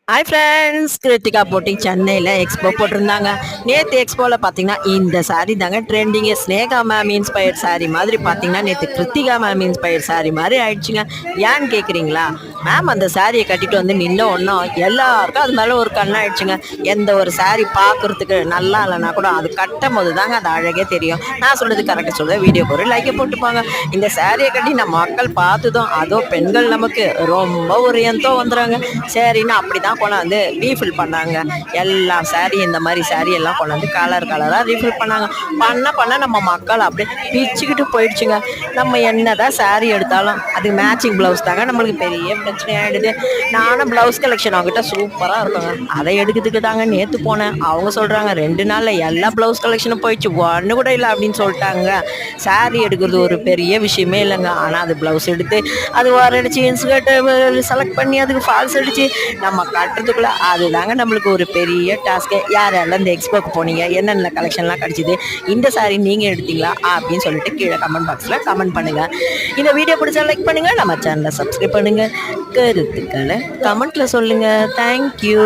Hi friends, Kiruthika போட்டி சென்னையில் expo போட்டிருந்தாங்க. நேற்று எக்ஸ்போவில் பார்த்தீங்கன்னா இந்த சாரீ தாங்க trending. Sneha ma'am inspired sari மாதிரி பார்த்தீங்கன்னா நேற்று கிருத்திகா மேம் இன்ஸ்பயர்ட் சாரீ மாதிரி ஆயிடுச்சுங்க. ஏன்னு கேட்குறீங்களா? மேம் அந்த சாரியை கட்டிட்டு வந்து நின்ன ஒன்றும் எல்லாருக்கும் அது மேலே ஒரு கண்ணாயிடுச்சுங்க. எந்த ஒரு சாரீ பார்க்குறதுக்கு நல்லா இல்லைனா கூட அது கட்டும் போது தாங்க அது அழகே தெரியும். நான் சொல்கிறது கரெக்டாக சொல்கிறேன். வீடியோ போகிற லைக்கை போட்டுப்பாங்க. இந்த சாரியை கட்டி நம்ம மக்கள் பார்த்ததும் அதுவும் பெண்கள் நமக்கு ரொம்ப ஒரு எந்தோ வந்துடுறாங்க. சரின்னு அப்படி தான் கொண்டாந்து ரீஃபில் பண்ணாங்க. எல்லா சாரீ இந்த மாதிரி சாரீ எல்லாம் கொண்டாந்து கலர் கலராக ரீஃபில் பண்ணாங்க. பண்ண நம்ம மக்கள் அப்படியே பிச்சுக்கிட்டு போயிடுச்சுங்க. நம்ம என்னதான் சாரீ எடுத்தாலும் அது மேட்சிங் ப்ளவுஸ் தாங்க நம்மளுக்கு பெரிய பிரச்சனை ஆகிடுது. நானும் ப்ளவுஸ் கலெக்ஷன் அவங்ககிட்ட சூப்பராக இருக்குங்க. அதை எடுக்கிறதுக்கு தாங்க நேற்று போனேன். அவங்க சொல்கிறாங்க 2 நாளில் எல்லா ப்ளவுஸ் கலெக்ஷனும் போயிடுச்சு, ஒன்று கூட இல்லை அப்படின்னு சொல்லிட்டாங்க. சாரீ எடுக்கிறது ஒரு பெரிய விஷயமே இல்லைங்க. ஆனால் அது ப்ளவுஸ் எடுத்து அது அடிச்சு இன்ஸ்கர்ட்டு செலக்ட் பண்ணி அதுக்கு ஃபால்ஸ் அடித்து நம்ம கட்டுறதுக்குள்ளே அதுதாங்க நம்மளுக்கு ஒரு பெரிய டாஸ்க்கு. யாரெல்லாம் இந்த எக்ஸ்போக்கு போனீங்க, என்னென்ன கலெக்ஷன்லாம் கிடச்சிது, இந்த சாரீ நீங்கள் எடுத்தீங்களா அப்படின்னு சொல்லிட்டு கீழே கமெண்ட் பாக்ஸில் கமெண்ட் பண்ணுங்கள். இந்த வீடியோ பிடிச்சா லைக் பண்ணுங்கள், நம்ம சேனலை சப்ஸ்கிரைப் பண்ணுங்கள், கருத்துக்களை கமெண்ட்டில் சொல்லுங்கள். தேங்க்யூ.